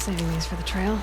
Saving these for the trail.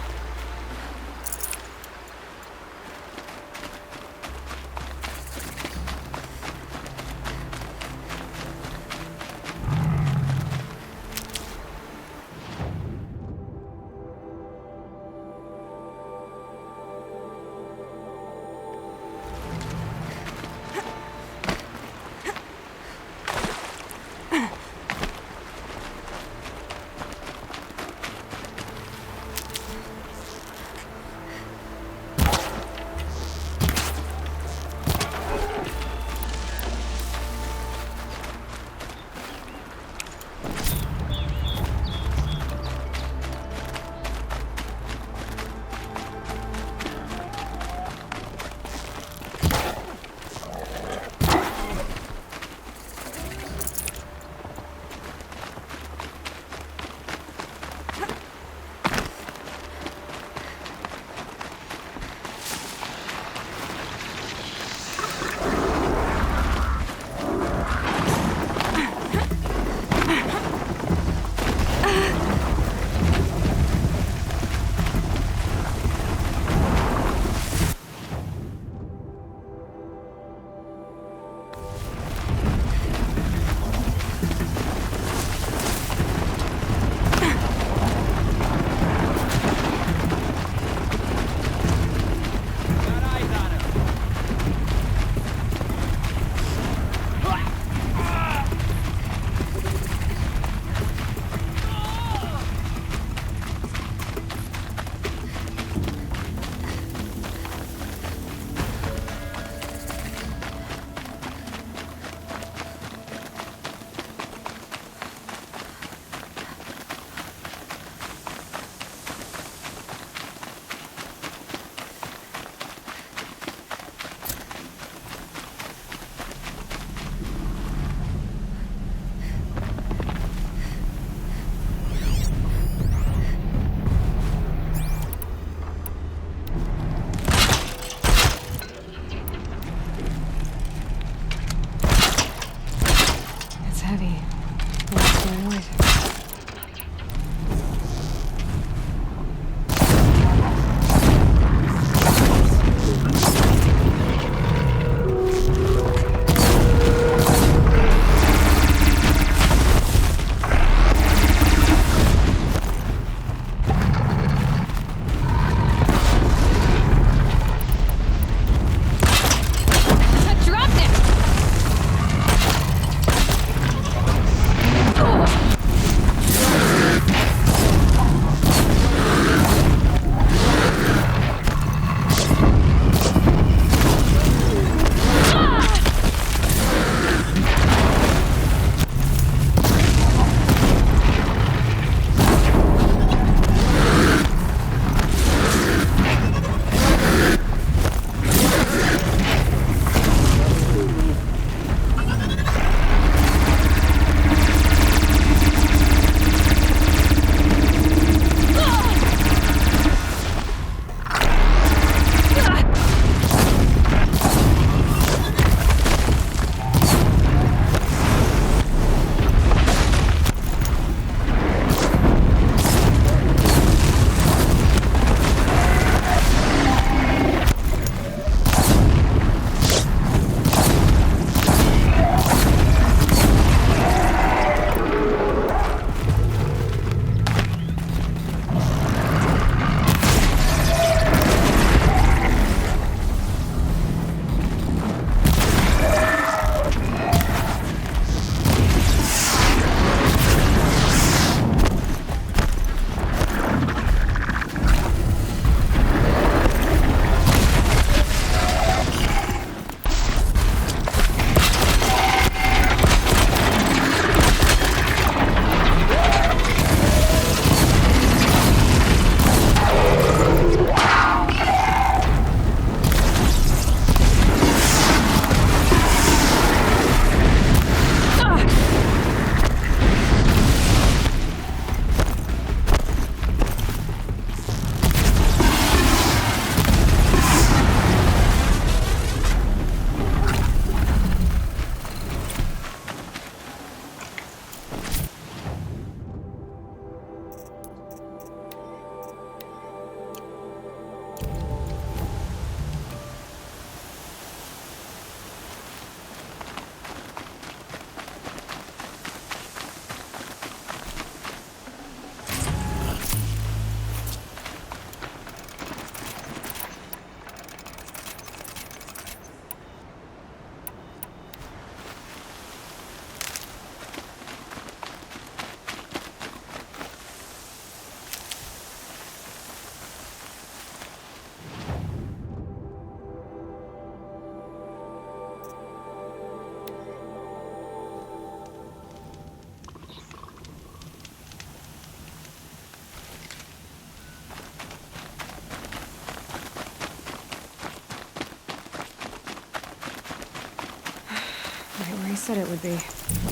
said it would be.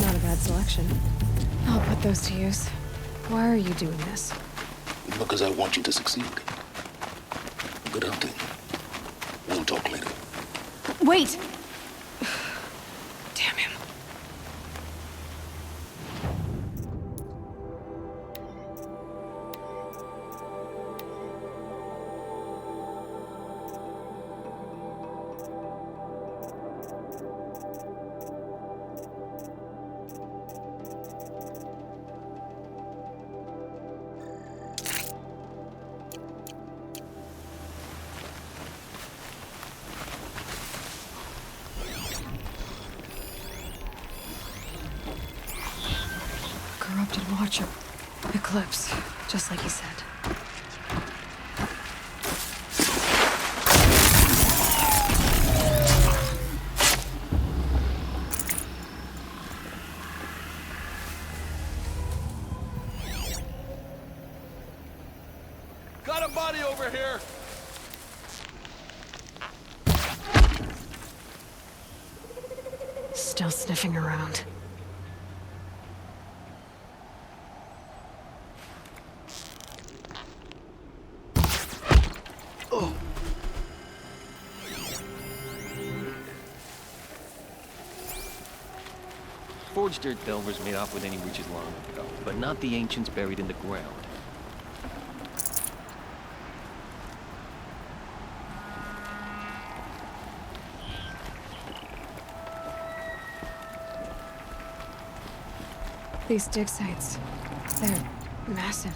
Not a bad selection. I'll put those to use. Why are you doing this? Because I want you to succeed. Good hunting. We'll talk later. Wait! Damn him. Corrupted Watcher. Eclipse, just like he said. Got a body over here! Still sniffing around. Forged dirt delvers made off with any riches long ago, but not the ancients buried in the ground. These dig sites, they're massive.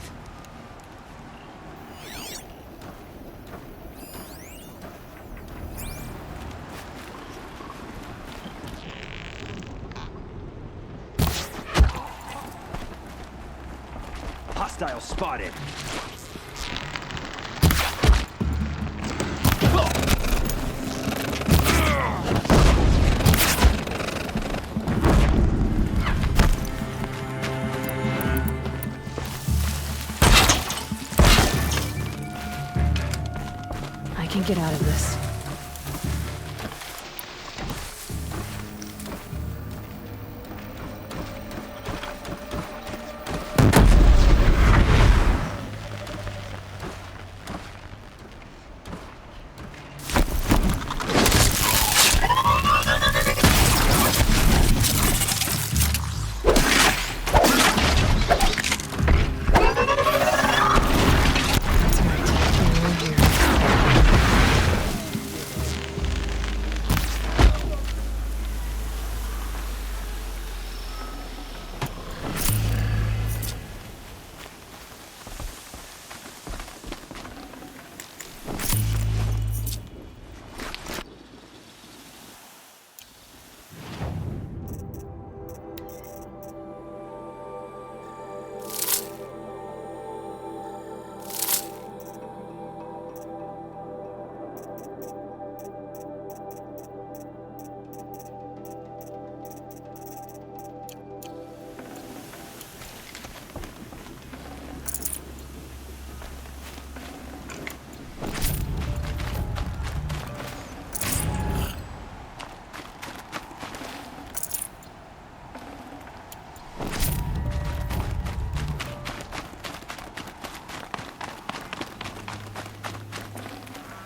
Hostile spotted. I can get out of this.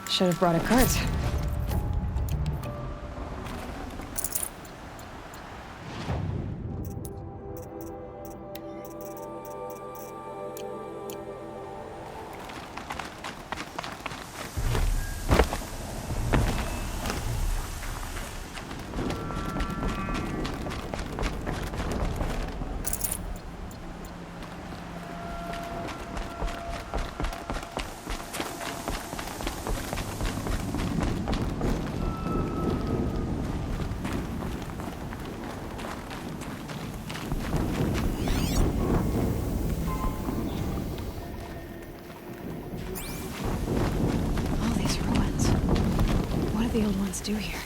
Should have brought a cart. The old ones do here.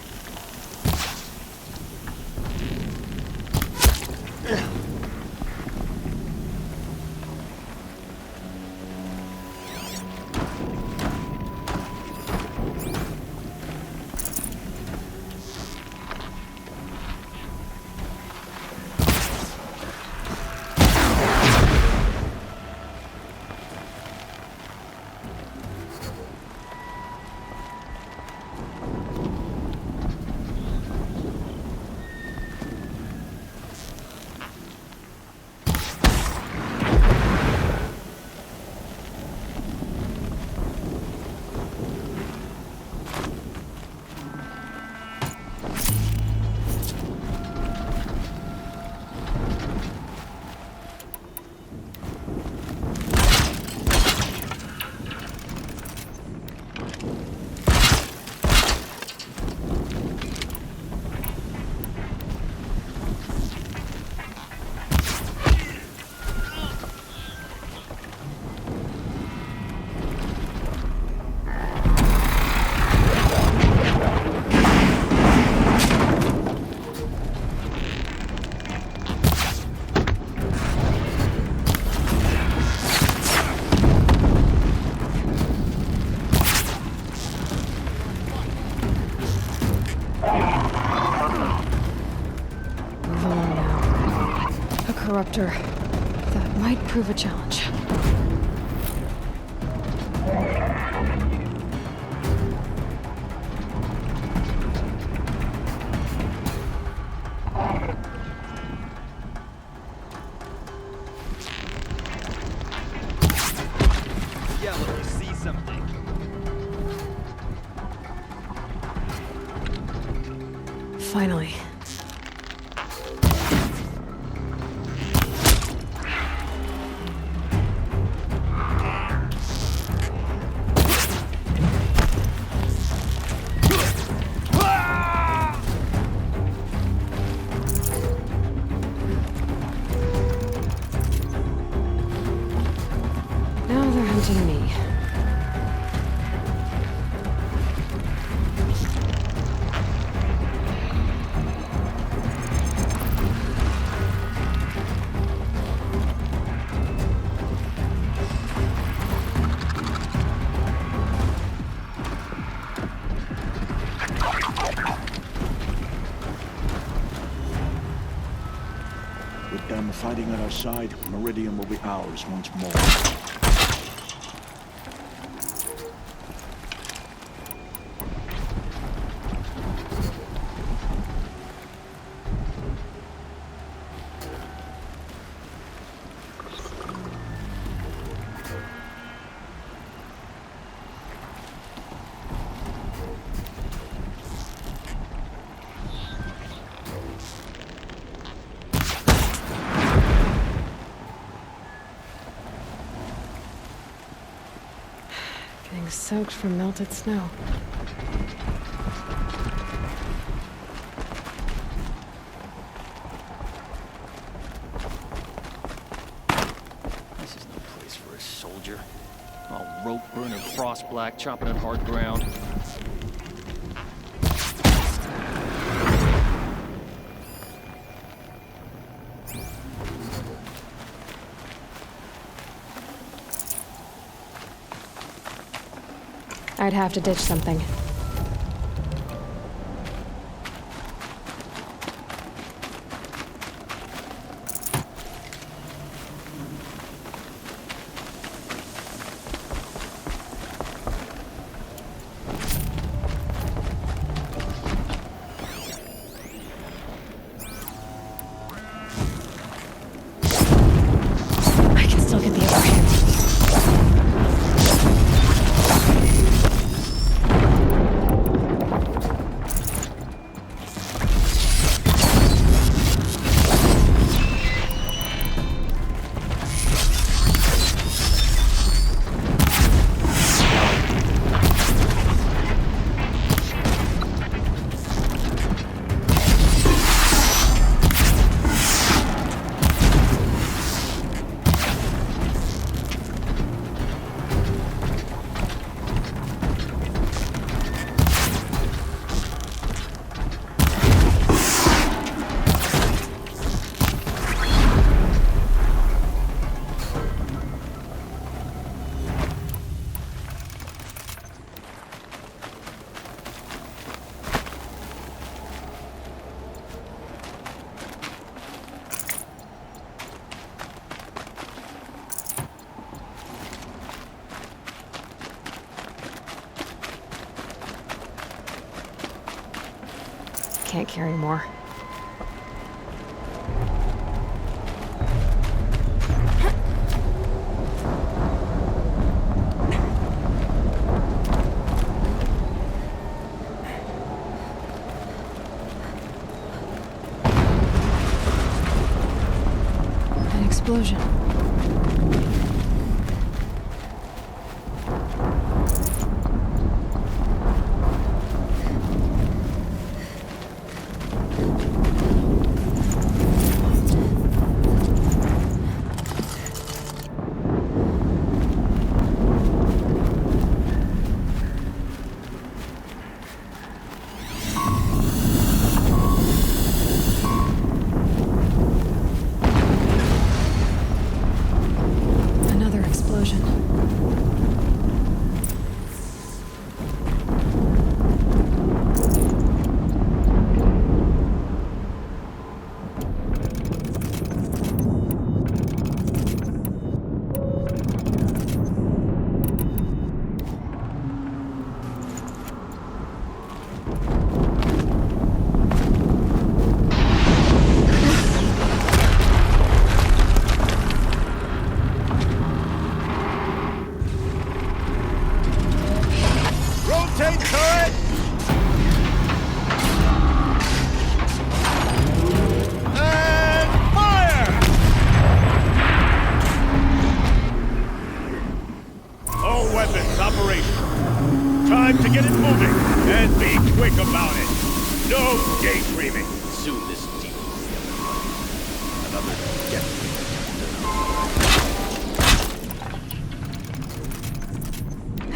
reactor. That might prove a challenge. Yellow, you see something? Finally. Now they're hunting me. With them fighting at our side, Meridian will be ours once more. Getting soaked from melted snow. This is no place for a soldier. All rope burner, frost black, chopping at hard ground. I'd have to ditch something. I can still get the upper hand. Can't carry more. An explosion.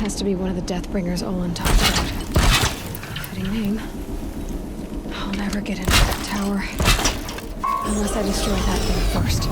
Has to be one of the Deathbringers Olin talked about. Fitting name. I'll never get into that tower. Unless I destroy that thing first.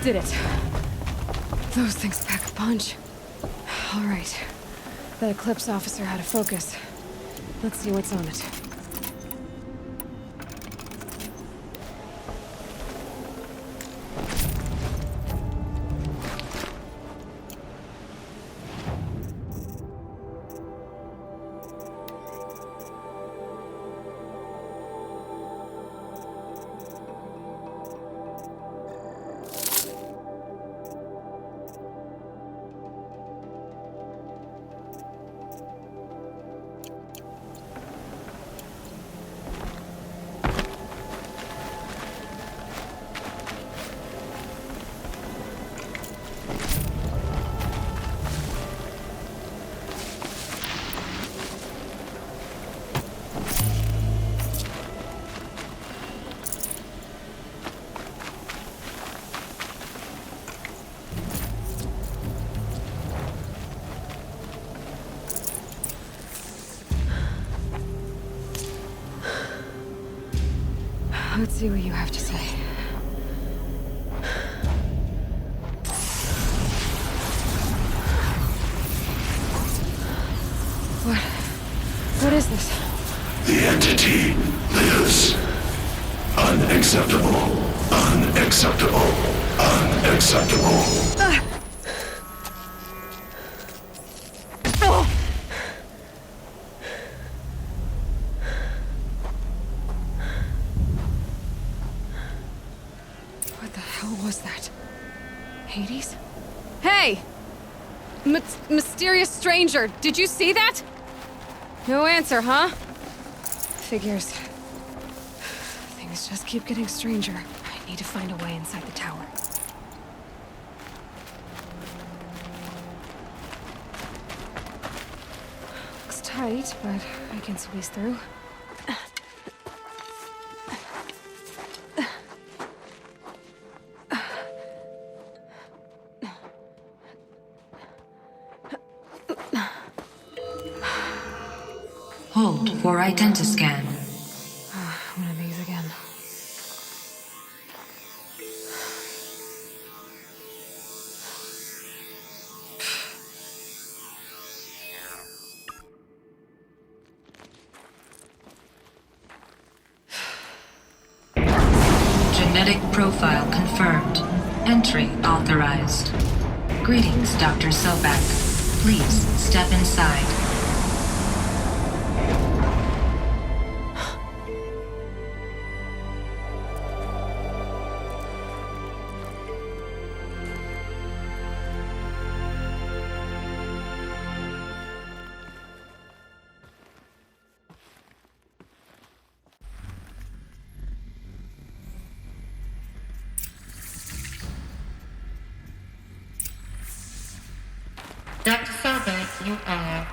Did it. Those things pack a punch. All right. That Eclipse officer had a focus. Let's see what's on it. Let's see what you have to say. What is this? The entity lives. Unacceptable. Unacceptable. Unacceptable. hell was that? Hades? Hey! Mysterious stranger, did you see that? No answer, huh? Figures. Things just keep getting stranger. I need to find a way inside the tower. Looks tight, but I can squeeze through. Hold for identiscan. One of these again. Genetic profile confirmed. Entry authorized. Greetings, Dr. Sobek. Please step inside. Dr. Sobek, you are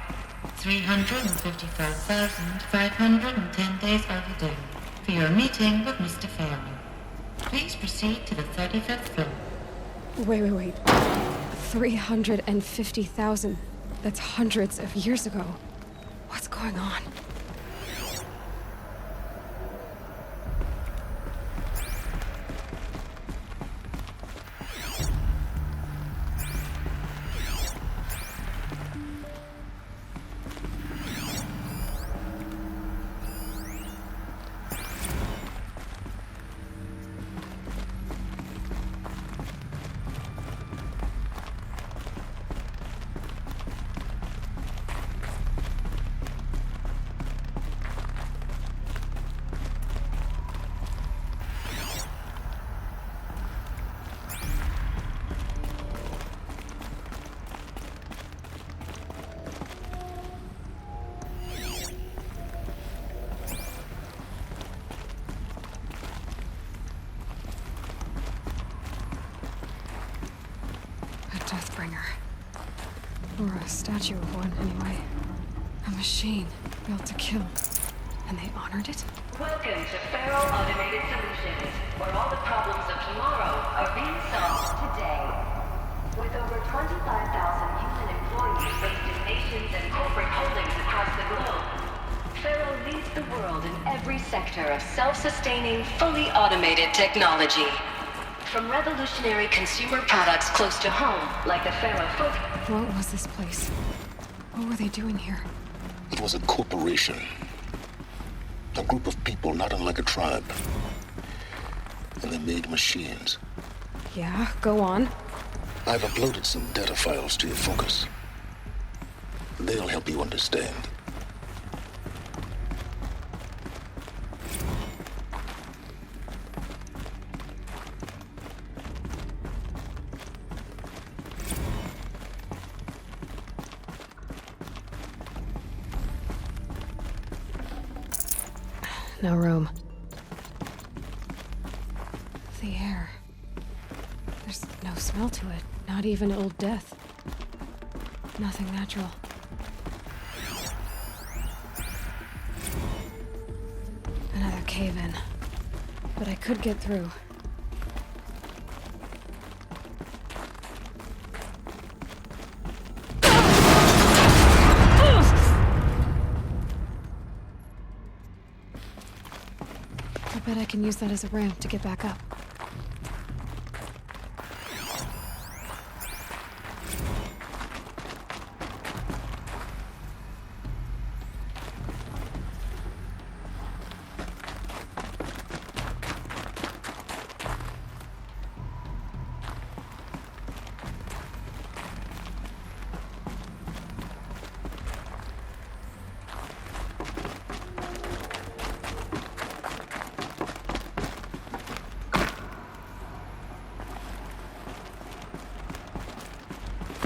355,510 days overdue for your meeting with Mr. Farrell. Please proceed to the 35th floor. Wait. 350,000. That's hundreds of years ago. What's going on? Deathbringer. Or a statue of one, anyway. A machine built to kill. And they honored it? Welcome to Feral Automated Solutions, where all the problems of tomorrow are being solved today. With over 25,000 human employees based in nations and corporate holdings across the globe, Feral leads the world in every sector of self-sustaining, fully automated technology. From revolutionary consumer products close to home, like the Feral Foot. What was this place? What were they doing here? It was a corporation. A group of people not unlike a tribe. And they made machines. Yeah, go on. I've uploaded some data files to your focus. They'll help you understand. No room. The air. There's no smell to it. Not even old death. Nothing natural. Another cave-in. But I could get through. I bet I can use that as a ramp to get back up.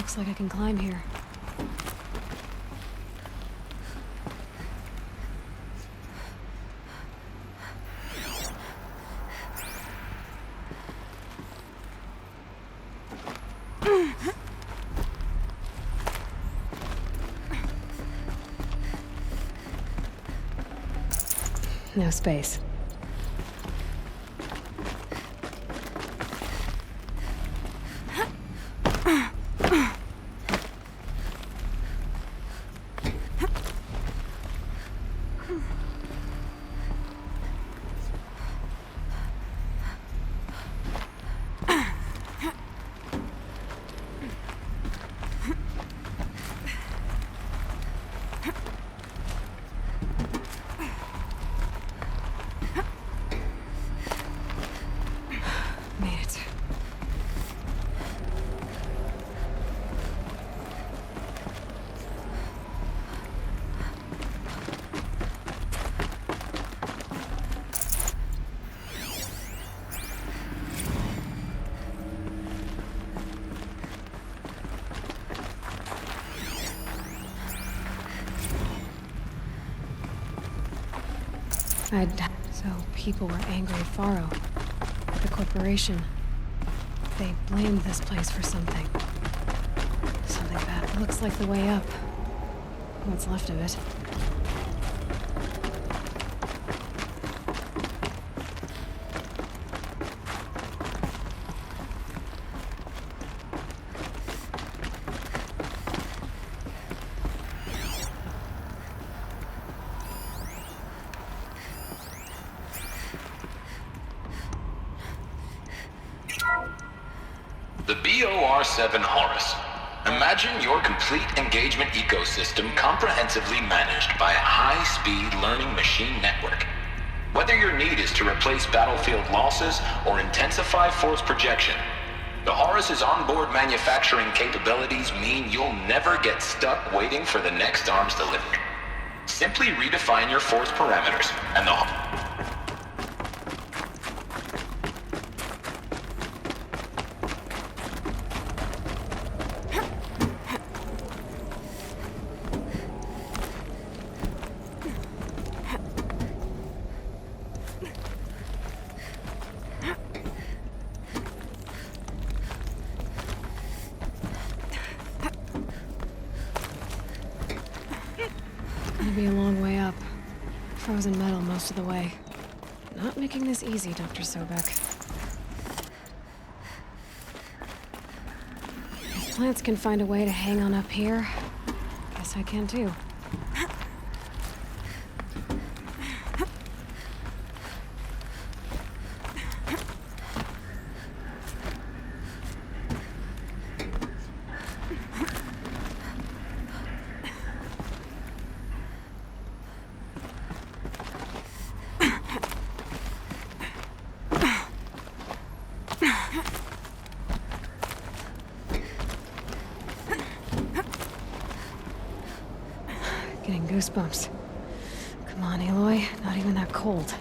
Looks like I can climb here. No space. So people were angry at Faro, at the corporation. They blamed this place for something. Something bad. Looks like the way up. What's left of it. The BOR-7 Horus. Imagine your complete engagement ecosystem comprehensively managed by a high-speed learning machine network. Whether your need is to replace battlefield losses or intensify force projection, the Horus's onboard manufacturing capabilities mean you'll never get stuck waiting for the next arms delivery. Simply redefine your force parameters, and the Be a long way up. Frozen metal most of the way. Not making this easy, Dr. Sobek. If plants can find a way to hang on up here, guess I can too. Getting goosebumps. Come on, Aloy. Not even that cold.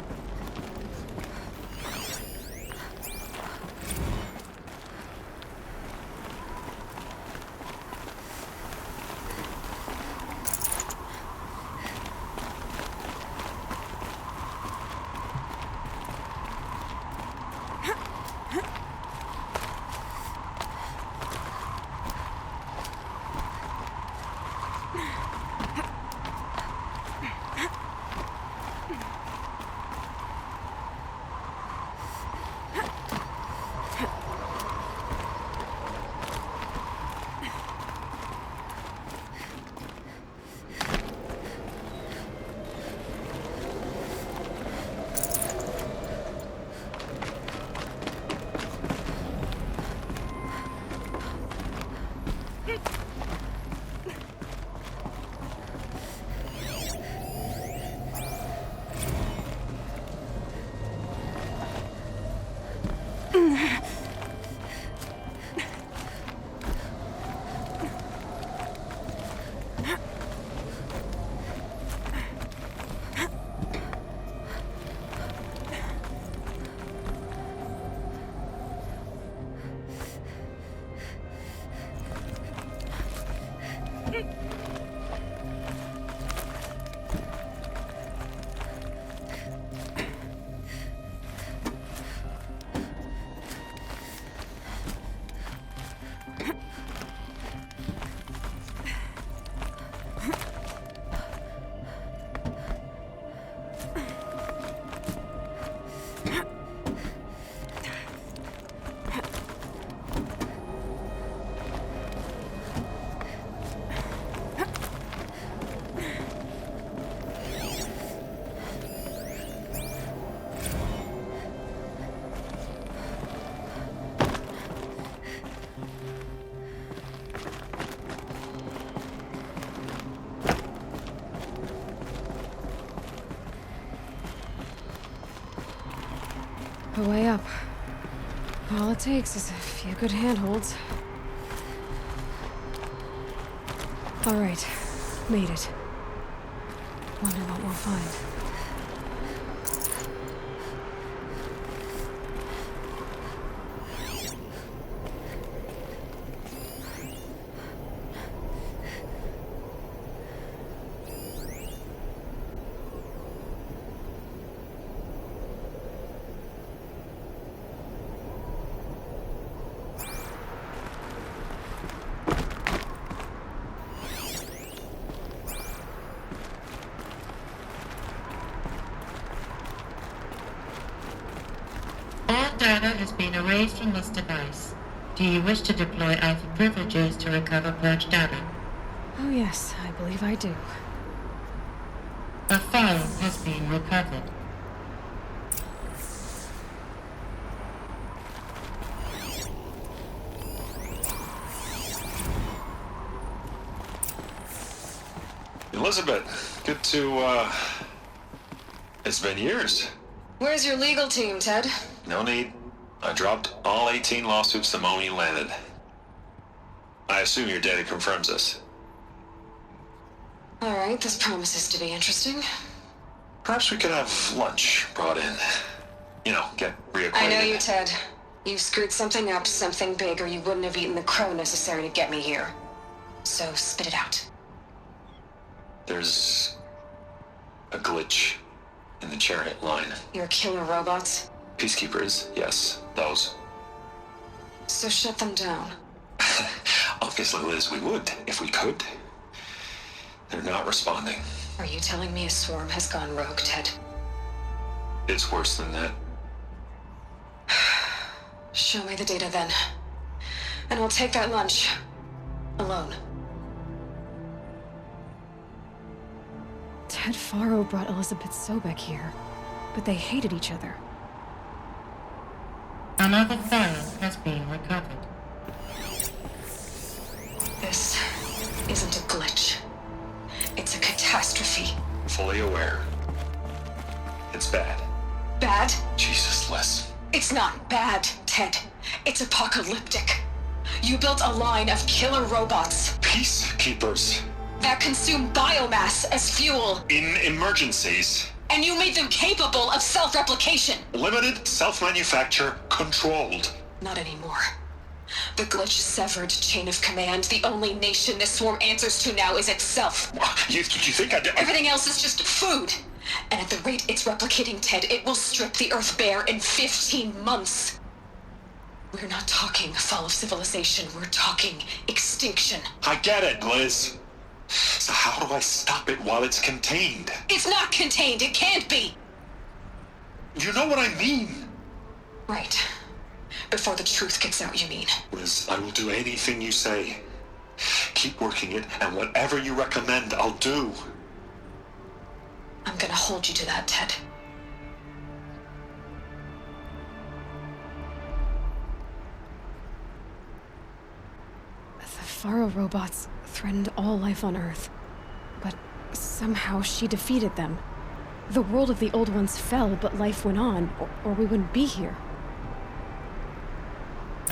A way up. All it takes is a few good handholds. All right, made it. Wonder what we'll find. All data has been erased from this device. Do you wish to deploy Alpha privileges to recover purged data? Oh yes, I believe I do. A file has been recovered. Elizabeth, good to, it's been years. Where's your legal team, Ted? No need. I dropped all 18 lawsuits the moment you landed. I assume your data confirms this. All right, this promises to be interesting. Perhaps we could have lunch brought in. You know, get reacquainted. I know you, Ted. You screwed something up, something big, or you wouldn't have eaten the crow necessary to get me here. So spit it out. There's a glitch in the chariot line. Your killer robots? Peacekeepers, yes, those. So shut them down. Obviously, Liz, we would, if we could. They're not responding. Are you telling me a swarm has gone rogue, Ted? It's worse than that. Show me the data then. And I'll take that lunch. Alone. Ted Faro brought Elizabeth Sobek here, but they hated each other. Another file has been recovered. This isn't a glitch. It's a catastrophe. Fully aware. It's bad. Bad? Jesus, Liz. It's not bad, Ted. It's apocalyptic. You built a line of killer robots Peacekeepers. that consume biomass as fuel, In emergencies. and you made them capable of self-replication. Limited, self-manufacture, controlled. Not anymore. The glitch severed chain of command. The only nation this swarm answers to now is itself. You think I did? Everything else is just food. And at the rate it's replicating, Ted, it will strip the Earth bare in 15 months. We're not talking fall of civilization. We're talking extinction. I get it, Liz. So how do I stop it while it's contained? It's not contained. It can't be. You know what I mean. Right. Before the truth gets out, you mean? Liz, I will do anything you say. Keep working it, and whatever you recommend, I'll do. I'm gonna hold you to that, Ted. The Faro robots threatened all life on Earth. But somehow she defeated them. The world of the old ones fell, but life went on, or we wouldn't be here.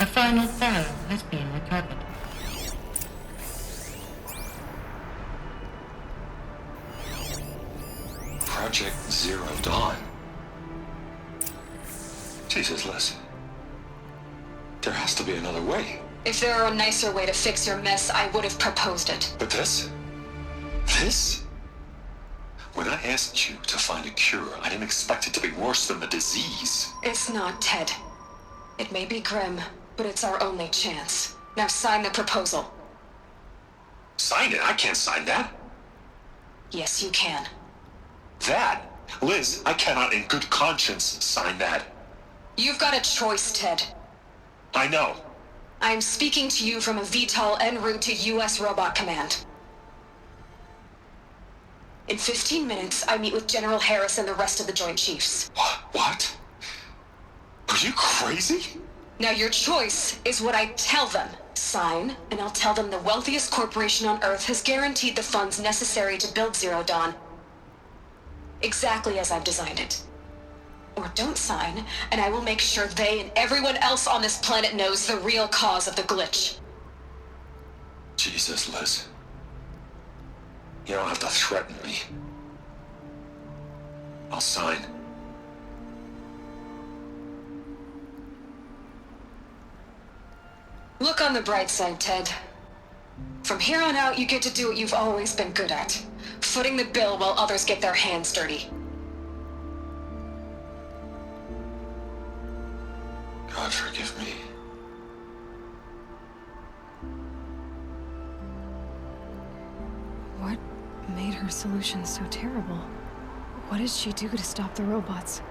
A final file has been recovered. Project Zero Dawn. Jesus, Liz. There has to be another way. If there were a nicer way to fix your mess, I would have proposed it. But this? This? When I asked you to find a cure, I didn't expect it to be worse than the disease. It's not, Ted. It may be grim, but it's our only chance. Now sign the proposal. Sign it? I can't sign that. Yes, you can. That? Liz, I cannot in good conscience sign that. You've got a choice, Ted. I know. I am speaking to you from a VTOL en route to U.S. Robot Command. In 15 minutes, I meet with General Harris and the rest of the Joint Chiefs. What? Are you crazy? Now your choice is what I tell them. Sign, and I'll tell them the wealthiest corporation on Earth has guaranteed the funds necessary to build Zero Dawn. Exactly as I've designed it. Or don't sign, and I will make sure they and everyone else on this planet knows the real cause of the glitch. Jesus, Liz. You don't have to threaten me. I'll sign. Look on the bright side, Ted. From here on out, you get to do what you've always been good at. Footing the bill while others get their hands dirty. God forgive me. What made her solution so terrible? What did she do to stop the robots?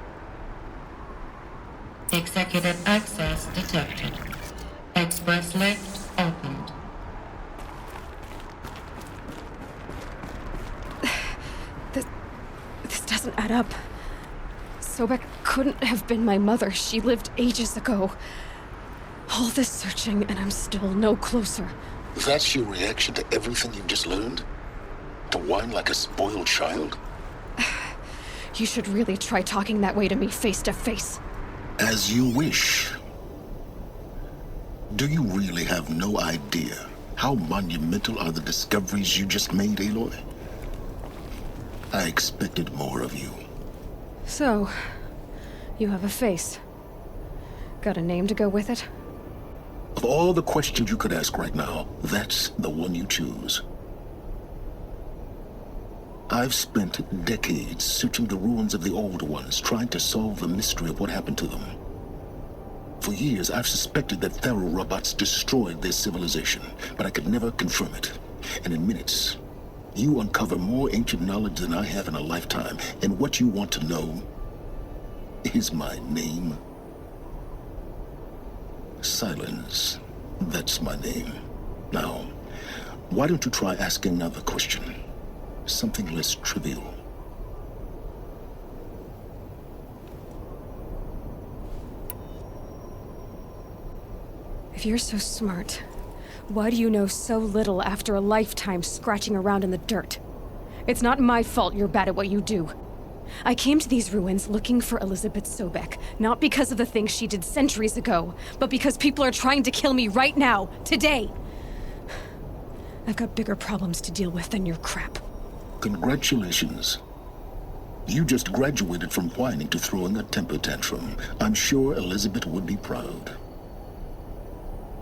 Executive access detected. Express lift opened. This doesn't add up. Sobek couldn't have been my mother. She lived ages ago. All this searching, and I'm still no closer. That's your reaction to everything you've just learned? To whine like a spoiled child? You should really try talking that way to me face to face. As you wish. Do you really have no idea how monumental are the discoveries you just made, Aloy? I expected more of you. So, you have a face. Got a name to go with it? Of all the questions you could ask right now, that's the one you choose. I've spent decades searching the ruins of the old ones, trying to solve the mystery of what happened to them. For years, I've suspected that Thero robots destroyed their civilization, but I could never confirm it. And in minutes, you uncover more ancient knowledge than I have in a lifetime, and what you want to know is my name. Silence. That's my name. Now, why don't you try asking another question? Something less trivial. If you're so smart, why do you know so little after a lifetime scratching around in the dirt? It's not my fault you're bad at what you do. I came to these ruins looking for Elizabeth Sobek, not because of the things she did centuries ago, but because people are trying to kill me right now, today. I've got bigger problems to deal with than your crap. Congratulations. You just graduated from whining to throwing a temper tantrum. I'm sure Elizabeth would be proud.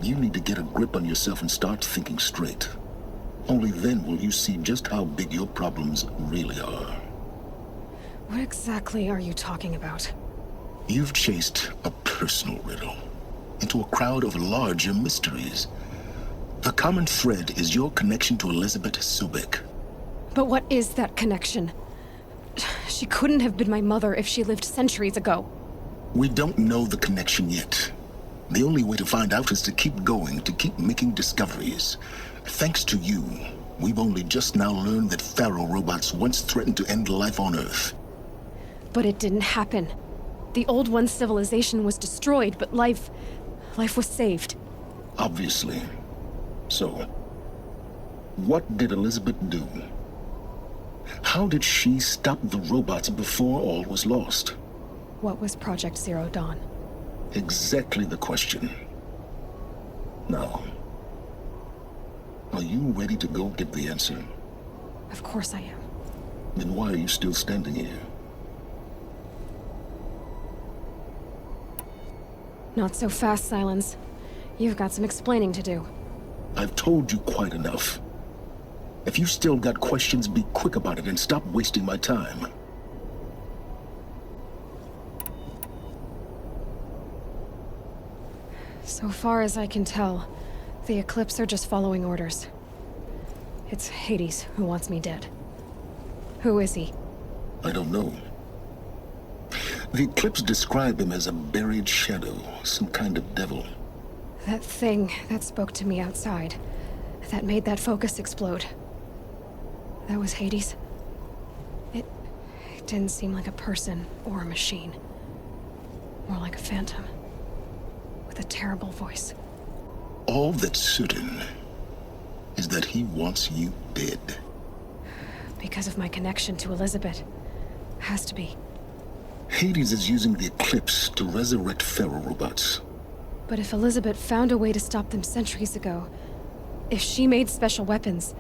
You need to get a grip on yourself and start thinking straight. Only then will you see just how big your problems really are. What exactly are you talking about? You've chased a personal riddle into a crowd of larger mysteries. The common thread is your connection to Elizabeth Sobek. But what is that connection? She couldn't have been my mother if she lived centuries ago. We don't know the connection yet. The only way to find out is to keep going, to keep making discoveries. Thanks to you, we've only just now learned that Thero robots once threatened to end life on Earth. But it didn't happen. The Old One's civilization was destroyed, but life was saved. Obviously. So, what did Elizabeth do? How did she stop the robots before all was lost? What was Project Zero Dawn? Exactly the question. Now, are you ready to go get the answer? Of course I am. Then why are you still standing here? Not so fast, Silence. You've got some explaining to do. I've told you quite enough. If you still got questions, be quick about it and stop wasting my time. So far as I can tell, the Eclipse are just following orders. It's Hades who wants me dead. Who is he? I don't know. The Eclipse describe him as a buried shadow, some kind of devil. That thing that spoke to me outside, that made that focus explode. That was Hades? It didn't seem like a person or a machine. More like a phantom. With a terrible voice. All that's certain is that he wants you dead. Because of my connection to Elizabeth. Has to be. Hades is using the Eclipse to resurrect ferrorobots. But if Elizabeth found a way to stop them centuries ago, if she made special weapons,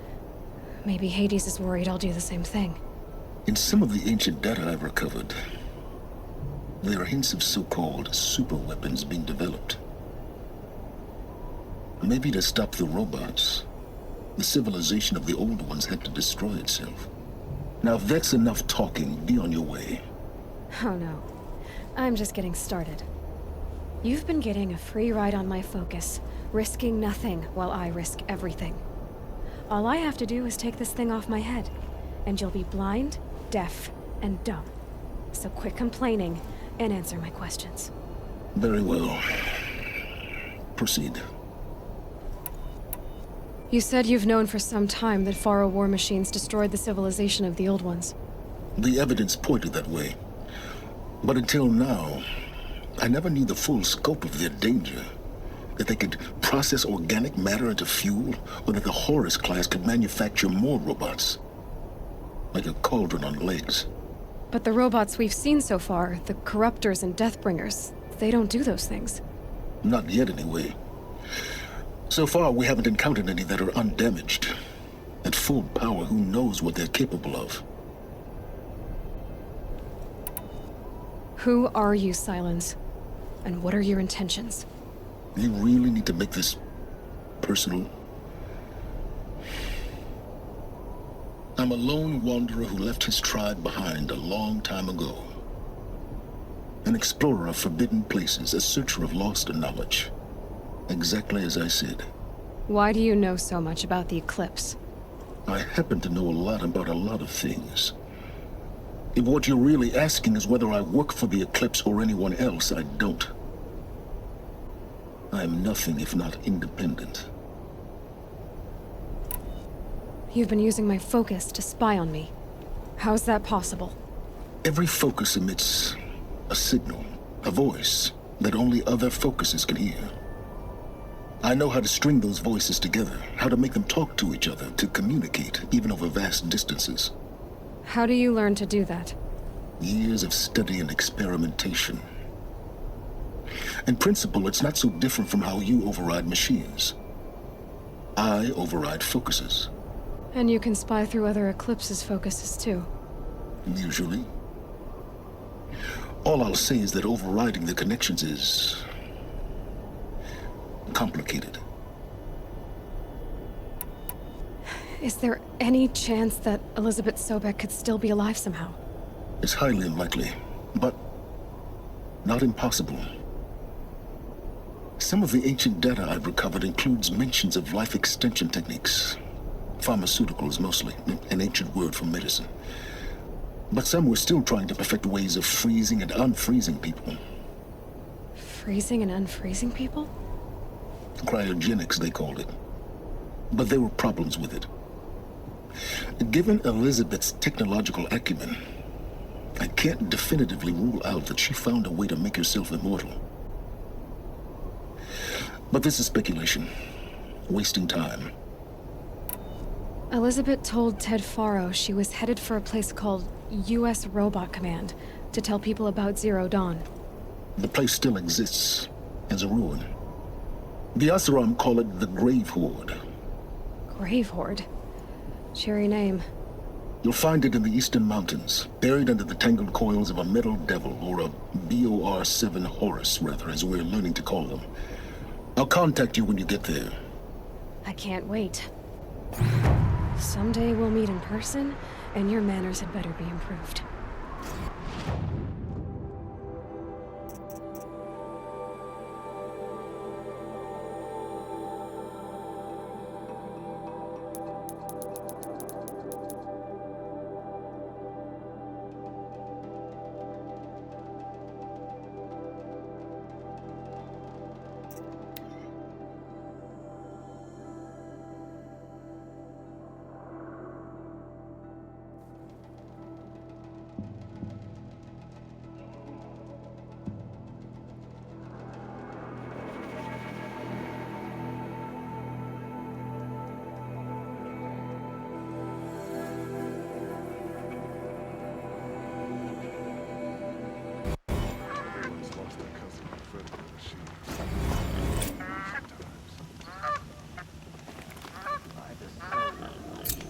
maybe Hades is worried I'll do the same thing. In some of the ancient data I've recovered, there are hints of so-called super weapons being developed. Maybe to stop the robots, the civilization of the old ones had to destroy itself. Now if that's enough talking, be on your way. Oh no. I'm just getting started. You've been getting a free ride on my focus, risking nothing while I risk everything. All I have to do is take this thing off my head, and you'll be blind, deaf, and dumb. So quit complaining and answer my questions. Very well. Proceed. You said you've known for some time that Faro war machines destroyed the civilization of the old ones. The evidence pointed that way. But until now, I never knew the full scope of their danger. That they could process organic matter into fuel, or that the Horus class could manufacture more robots. Like a cauldron on legs. But the robots we've seen so far, the Corruptors and Deathbringers, they don't do those things. Not yet, anyway. So far, we haven't encountered any that are undamaged. At full power, who knows what they're capable of? Who are you, Silence? And what are your intentions? You really need to make this personal? I'm a lone wanderer who left his tribe behind a long time ago. An explorer of forbidden places, a searcher of lost knowledge. Exactly as I said. Why do you know so much about the Eclipse? I happen to know a lot about a lot of things. If what you're really asking is whether I work for the Eclipse or anyone else, I don't. I am nothing if not independent. You've been using my focus to spy on me. How's that possible? Every focus emits a signal, a voice, that only other focuses can hear. I know how to string those voices together, how to make them talk to each other, to communicate, even over vast distances. How do you learn to do that? Years of study and experimentation. In principle, it's not so different from how you override machines. I override focuses. And you can spy through other Eclipse's focuses too. Usually. All I'll say is that overriding the connections is complicated. Is there any chance that Elizabeth Sobek could still be alive somehow? It's highly unlikely, but not impossible. Some of the ancient data I've recovered includes mentions of life extension techniques. Pharmaceuticals, mostly, an ancient word for medicine. But some were still trying to perfect ways of freezing and unfreezing people. Freezing and unfreezing people? Cryogenics, they called it. But there were problems with it. Given Elizabeth's technological acumen, I can't definitively rule out that she found a way to make herself immortal. But this is speculation. Wasting time. Elizabeth told Ted Faro she was headed for a place called U.S. Robot Command to tell people about Zero Dawn. The place still exists, as a ruin. The Asuram call it the Grave Horde. Grave Horde? Cheery name. You'll find it in the eastern mountains, buried under the tangled coils of a metal devil, or a BOR-7 Horus, rather, as we're learning to call them. I'll contact you when you get there. I can't wait. Someday we'll meet in person, and your manners had better be improved.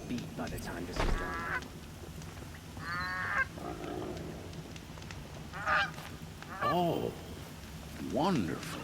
Beat by the time this is done. Oh, wonderful.